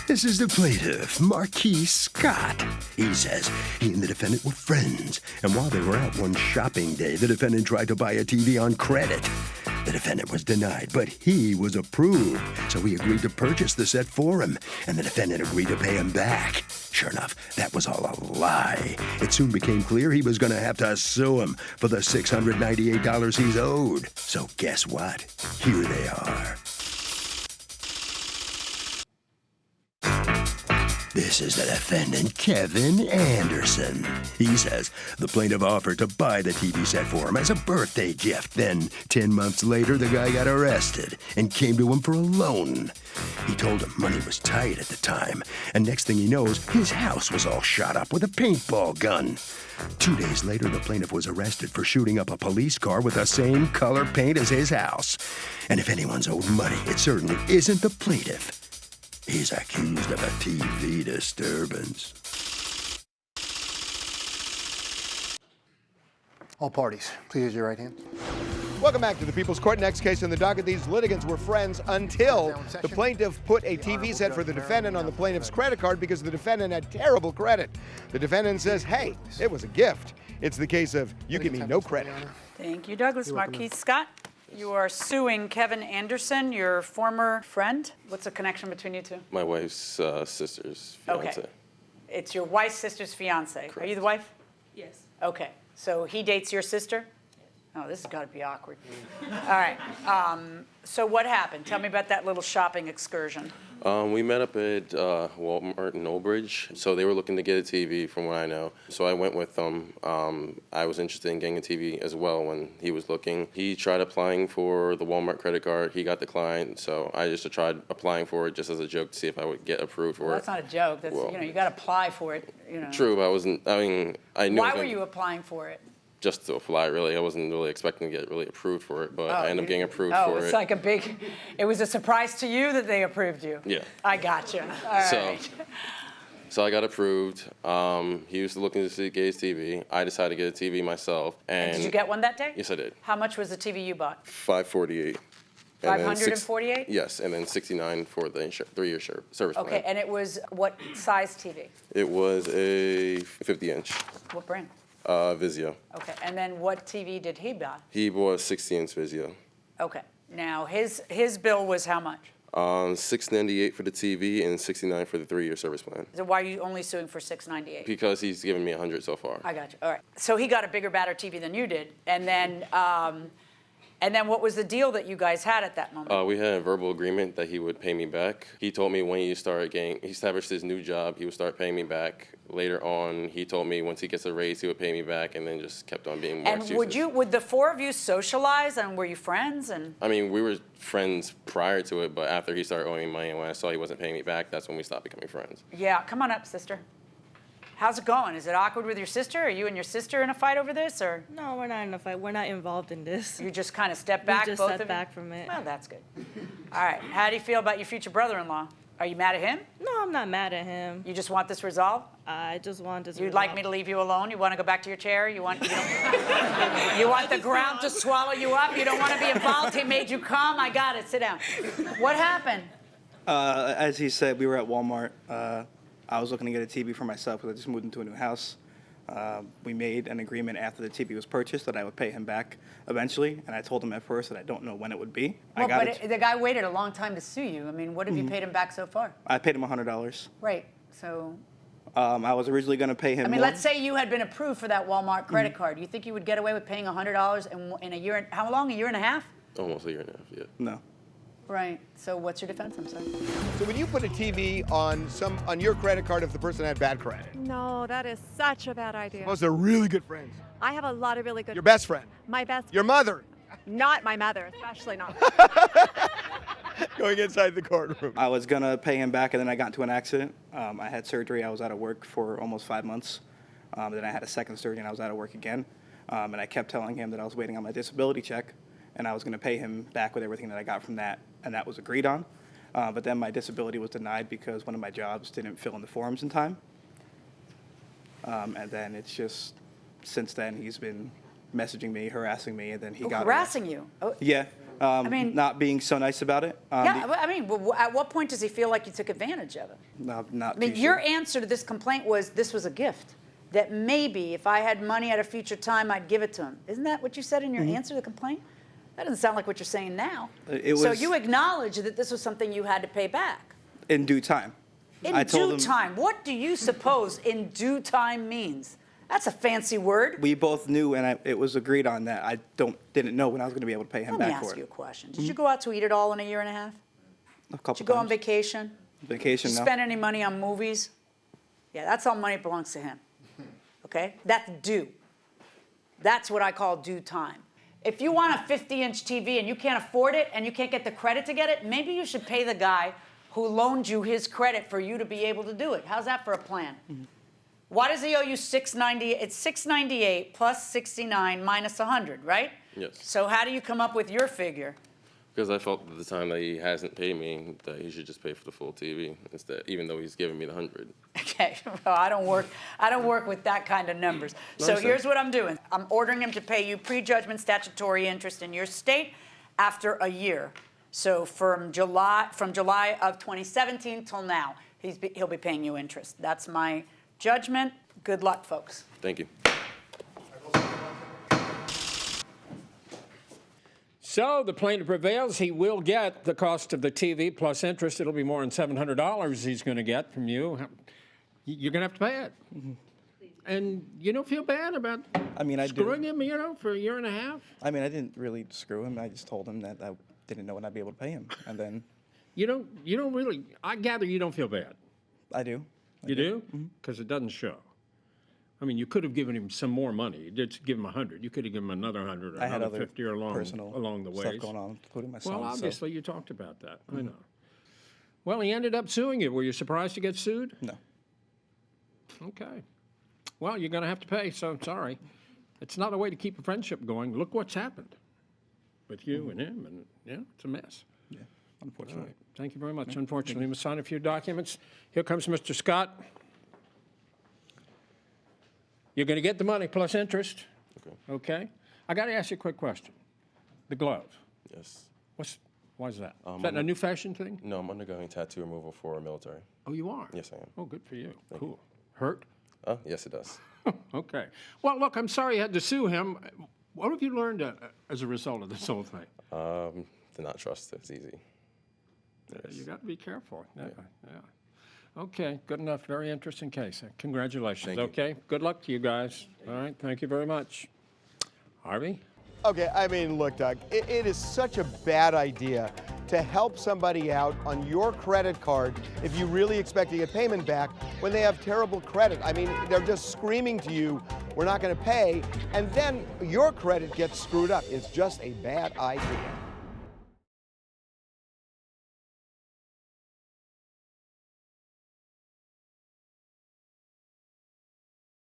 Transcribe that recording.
This is the plaintiff, Marquis Scott. He says he and the defendant were friends, and while they were out one shopping day, the defendant tried to buy a TV on credit. The defendant was denied, but he was approved, so he agreed to purchase the set for him, and the defendant agreed to pay him back. Sure enough, that was all a lie. It soon became clear he was going to have to sue him for the $698 he's owed. So guess what? Here they are. This is the defendant, Kevin Anderson. He says the plaintiff offered to buy the TV set for him as a birthday gift. Then, 10 months later, the guy got arrested and came to him for a loan. He told him money was tight at the time, and next thing he knows, his house was all shot up with a paintball gun. 2 days later, the plaintiff was arrested for shooting up a police car with the same color paint as his house. And if anyone's owed money, it certainly isn't the plaintiff. He's accused of a TV disturbance. All parties, please raise your right hand. Welcome back to the People's Court. Next case in the docket, these litigants were friends until the plaintiff put a TV set for the defendant on the plaintiff's credit card because the defendant had terrible credit. The defendant says, hey, it was a gift. It's the case of you give me no credit. Thank you, Douglas. Marquis Scott, you are suing Kevin Anderson, your former friend. What's the connection between you two? My wife's sister's fiance. Okay. It's your wife's sister's fiance. Correct. Are you the wife? Yes. Okay. So he dates your sister? Oh, this has got to be awkward. All right. So what happened? Tell me about that little shopping excursion. We met up at Walmart in Old Bridge. So they were looking to get a TV from what I know. So I went with them. I was interested in getting a TV as well when he was looking. He tried applying for the Walmart credit card. He got declined. So I just tried applying for it just as a joke to see if I would get approved for Well, it. that's not a joke. That's, Well, you got to apply for it. True, but I wasn't, I knew. Why were you applying for it? Just to apply, really. I wasn't really expecting to get really approved for it, but I ended up getting approved for it. Oh, it's like it was a surprise to you that they approved you. Yeah. I gotcha. All right. So I got approved. He was looking to get his TV. I decided to get a TV myself. And did you get one that day? Yes, I did. How much was the TV you bought? $548. 548? Yes, and then $69 for the 3-year service plan. Okay, and it was what size TV? It was a 50-inch. What brand? Vizio. Okay, and then what TV did he buy? He bought a 60-inch Vizio. Okay, now his bill was how much? $698 for the TV and $69 for the 3-year service plan. So why are you only suing for $698? Because he's given me $100 so far. I got you. All right. So he got a bigger, badder TV than you did, and then what was the deal that you guys had at that moment? We had a verbal agreement that he would pay me back. He told me when he established his new job, he would start paying me back. Later on, he told me once he gets a raise, he would pay me back, and then just kept on being more excuses. And would the four of you socialize, and were you friends? And I mean, we were friends prior to it, but after he started owing me money, and when I saw he wasn't paying me back, that's when we stopped becoming friends. Yeah, come on up, sister. How's it going? Is it awkward with your sister? Are you and your sister in a fight over this, or? No, we're not in a fight. We're not involved in this. You just kind of step back, We just both step of back you? from it. Well, that's good. All right. How do you feel about your future brother-in-law? Are you mad at him? No, I'm not mad at him. You just want this resolved? I just want this. You'd like me to leave you alone? You want to go back to your chair? You want the ground to swallow you up? You don't want to be involved? He made you come? I got it. Sit down. What happened? As he said, we were at Walmart. I was looking to get a TV for myself because I just moved into a new house. We made an agreement after the TV was purchased that I would pay him back eventually, and I told him at first that I don't know when it would be. Well, the guy waited a long time to sue you. I mean, what have you paid him back so far? I paid him $100. Right. So, I was originally going to pay him I mean, more. let's say you had been approved for that Walmart credit card. You think you would get away with paying $100 in a year? How long? A year and a half? Almost a year and a half, yeah. No. Right. So what's your defense? I'm sorry. So when you put a TV on your credit card if the person had bad credit, No, that is such a bad idea. suppose they're really good friends. I have a lot of really good. Your best friend, My best. your mother, Not my mother, especially not. going inside the courtroom. I was going to pay him back, and then I got into an accident. I had surgery. I was out of work for almost 5 months. Then I had a second surgery, and I was out of work again. And I kept telling him that I was waiting on my disability check, and I was going to pay him back with everything that I got from that, and that was agreed on. But then my disability was denied because one of my jobs didn't fill in the forms in time. And then it's just, since then, he's been messaging me, harassing me, and then he got Harassing you? Oh, Yeah. Not being so nice about it. At what point does he feel like you took advantage of it? Not I mean, too your sure. answer to this complaint was this was a gift. That maybe if I had money at a future time, I'd give it to him. Isn't that what you said in your answer to the complaint? That doesn't sound like what you're saying now. So you acknowledge that this was something you had to pay back. In due time. In due time. What do you suppose in due time means? That's a fancy word. We both knew, and it was agreed on that. I didn't know when I was going to be able to pay him Let me back for ask you a it. question. Did you go out to eat at all in a year and a half? A couple Did you go on times. vacation? Vacation, Did you no. spend any money on movies? Yeah, that's all money that belongs to him. Okay? That's due. That's what I call due time. If you want a 50-inch TV and you can't afford it and you can't get the credit to get it, maybe you should pay the guy who loaned you his credit for you to be able to do it. How's that for a plan? Why does he owe you $698? It's $698 plus $69 minus $100, right? Yes. So how do you come up with your figure? Because I felt at the time that he hasn't paid me, that he should just pay for the full TV instead, even though he's giving me the 100. Okay, well, I don't work with that kind of numbers. So here's what I'm doing. I'm ordering him to pay you prejudgment statutory interest in your state after a year. So from July of 2017 till now, he'll be paying you interest. That's my judgment. Good luck, folks. Thank you. So the plaintiff prevails. He will get the cost of the TV plus interest. It'll be more than $700 he's going to get from you. You're going to have to pay it. And you don't feel bad about screwing him, for a year and a half? I didn't really screw him. I just told him that I didn't know when I'd be able to pay him. And then... You don't really, I gather you don't feel bad. I do. You do? Because it doesn't show. You could have given him some more money. You did give him 100. You could have given him another 100 or I had another other 50 or personal along the way. stuff going on, including my son. Well, obviously you talked about that. I know. Well, he ended up suing you. Were you surprised to get sued? No. Okay. Well, you're going to have to pay, so sorry. It's not a way to keep a friendship going. Look what's happened with you and him, and it's a mess. Yeah, All unfortunately. right. Thank you very much. Unfortunately, we must sign a few documents. Here comes Mr. Scott. You're going to get the money plus interest. Okay. I got to ask you a quick question. The glove. Yes. Why is that? Is that a new fashion thing? No, I'm undergoing tattoo removal for military. Oh, you are? Yes, I am. Oh, good for you. Cool. Hurt? Yes, it does. Okay. Well, look, I'm sorry you had to sue him. What have you learned as a result of this whole thing? To not trust it's easy. You got to be careful. Yeah. Okay, good enough. Very interesting case. Congratulations. Thank you. Okay, good luck to you guys. All right, thank you very much. Harvey? Okay, look, Doug, it is such a bad idea to help somebody out on your credit card if you really expect to get payment back when they have terrible credit. They're just screaming to you, we're not going to pay, and then your credit gets screwed up. It's just a bad idea.